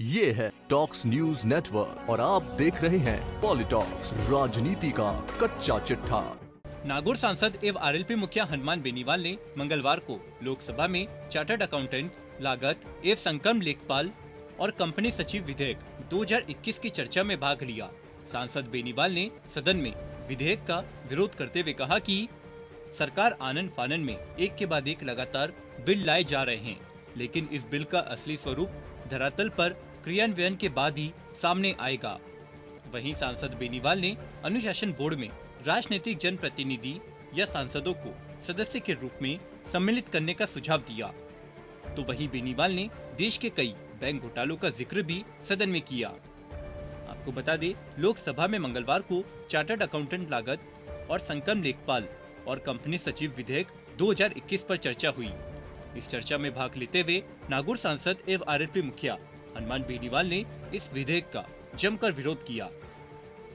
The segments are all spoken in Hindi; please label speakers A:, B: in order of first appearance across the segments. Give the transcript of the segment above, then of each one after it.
A: ये है टॉक्स न्यूज नेटवर्क और आप देख रहे हैं पॉलिटॉक्स, राजनीति का कच्चा चिट्ठा।
B: नागौर सांसद एवं आरएलपी मुखिया हनुमान बेनीवाल ने मंगलवार को लोकसभा में चार्टर्ड अकाउंटेंट, लागत एवं संक्रम लेखपाल और कंपनी सचिव विधेयक 2021 की चर्चा में भाग लिया। सांसद बेनीवाल ने सदन में विधेयक का विरोध करते हुए कहा कि सरकार आनन फानन में एक के बाद एक लगातार बिल लाए जा रहे हैं, लेकिन इस बिल का असली स्वरूप धरातल पर क्रियान्वयन के बाद ही सामने आएगा। वहीं सांसद बेनीवाल ने अनुशासन बोर्ड में राजनीतिक जनप्रतिनिधि या सांसदों को सदस्य के रूप में सम्मिलित करने का सुझाव दिया। तो वहीं बेनीवाल ने देश के कई बैंक घोटालों का जिक्र भी सदन में किया। आपको बता दें, लोकसभा में मंगलवार को चार्टर्ड अकाउंटेंट लागत और संक्रम लेखपाल और कंपनी सचिव विधेयक 2021 पर चर्चा हुई। इस चर्चा में भाग लेते हुए नागौर सांसद एवं आरएलपी मुखिया हनुमान बेनीवाल ने इस विधेयक का जमकर विरोध किया।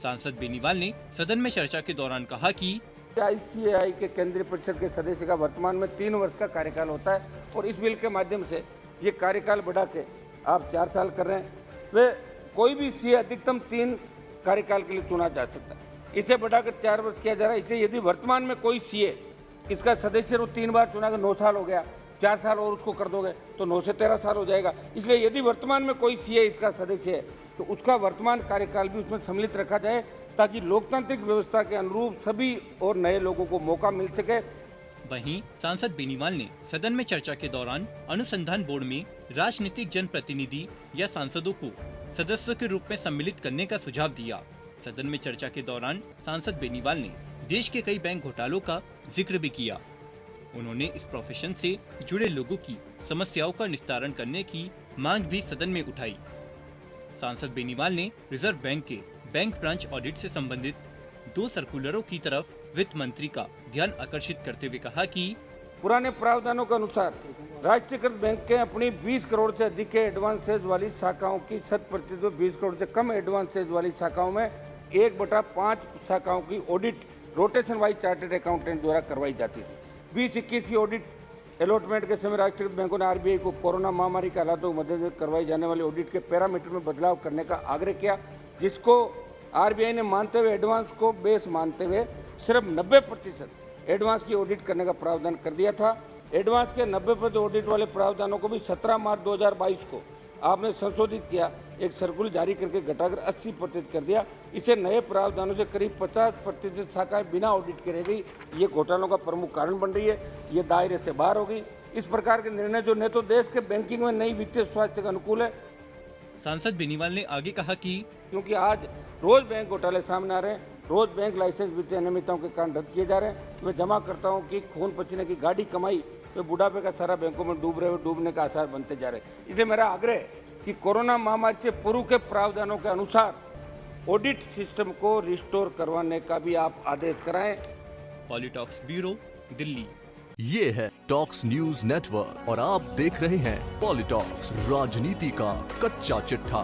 B: सांसद बेनीवाल ने सदन में चर्चा के दौरान कहा कि
C: ICAI के केंद्रीय परिषद के सदस्य का वर्तमान में 3 वर्ष का कार्यकाल होता है और इस बिल के माध्यम से ये कार्यकाल बढ़ा के आप 4 साल कर रहे हैं। वे कोई भी सीए अधिकतम 3 कार्यकाल के लिए चुना जा सकता है, इसे बढ़ाकर 4 वर्ष किया जा रहा है। इसलिए यदि वर्तमान में कोई सीए इसका सदस्य वो 3 बार चुना कर 9 साल हो गया, 4 साल और उसको कर दोगे तो 9 से 13 साल हो जाएगा। इसलिए यदि वर्तमान में कोई सीए इसका सदस्य है तो उसका वर्तमान कार्यकाल भी उसमें सम्मिलित रखा जाए, ताकि लोकतांत्रिक व्यवस्था के अनुरूप सभी और नए लोगों को मौका मिल सके।
B: वहीं सांसद बेनीवाल ने सदन में चर्चा के दौरान अनुसंधान बोर्ड में राजनीतिक जनप्रतिनिधि या सांसदों को सदस्य के रूप में सम्मिलित करने का सुझाव दिया। सदन में चर्चा के दौरान सांसद बेनीवाल ने देश के कई बैंक घोटालों का जिक्र भी किया। उन्होंने इस प्रोफेशन से जुड़े लोगों की समस्याओं का निस्तारण करने की मांग भी सदन में उठाई। सांसद बेनीवाल ने रिजर्व बैंक के बैंक ब्रांच ऑडिट से संबंधित 2 सर्कुलरों की तरफ वित्त मंत्री का ध्यान आकर्षित करते हुए कहा कि
C: पुराने प्रावधानों के अनुसार राष्ट्रीयकृत बैंक के अपनी 20 करोड़ से अधिक के एडवांसेज वाली शाखाओं की 100% 20 करोड़ से कम एडवांसेज वाली शाखाओं में 1/5 शाखाओं की audit rotation wise chartered accountant द्वारा करवाई जाती थी। 2021 की ऑडिट अलॉटमेंट के समय राष्ट्रीयकृत बैंकों ने आरबीआई को कोरोना महामारी के हालातों के मद्देनजर करवाई जाने वाली ऑडिट के पैरामीटर में बदलाव करने का आग्रह किया, जिसको आरबीआई ने मानते हुए एडवांस को बेस मानते हुए सिर्फ 90% एडवांस की ऑडिट करने का प्रावधान कर दिया था। एडवांस के 90% ऑडिट वाले प्रावधानों को भी 17 मार्च 2022 को आपने संशोधित किया, एक सर्कुलर जारी करके घटाकर 80% कर दिया। इसे नए प्रावधानों से करीब 50% शाखाएं बिना ऑडिट के रह गई। ये घोटालों का प्रमुख कारण बन रही है, ये दायरे से बाहर हो गई। इस प्रकार के निर्णय जो न तो देश के बैंकिंग में नई वित्तीय स्वास्थ्य के अनुकूल है।
B: सांसद बेनीवाल ने आगे कहा कि
C: क्योंकि आज रोज बैंक घोटाले सामने आ रहे हैं, रोज बैंक लाइसेंस वित्तीय अनियमितताओं के कारण रद्द किए जा रहे हैं। मैं जमा करता हूँ कि खून पसीने की गाड़ी कमाई तो बुढ़ापे का सारा बैंकों में डूबने का आसार बनते जा रहे हैं। इसलिए मेरा आग्रह है कि कोरोना महामारी से पूर्व के प्रावधानों के अनुसार ऑडिट सिस्टम को रिस्टोर करवाने का भी आप आदेश कराएं।
B: पॉलिटॉक्स ब्यूरो, दिल्ली।
A: ये है टॉक्स न्यूज नेटवर्क और आप देख रहे हैं पॉलिटॉक्स, राजनीति का कच्चा चिट्ठा।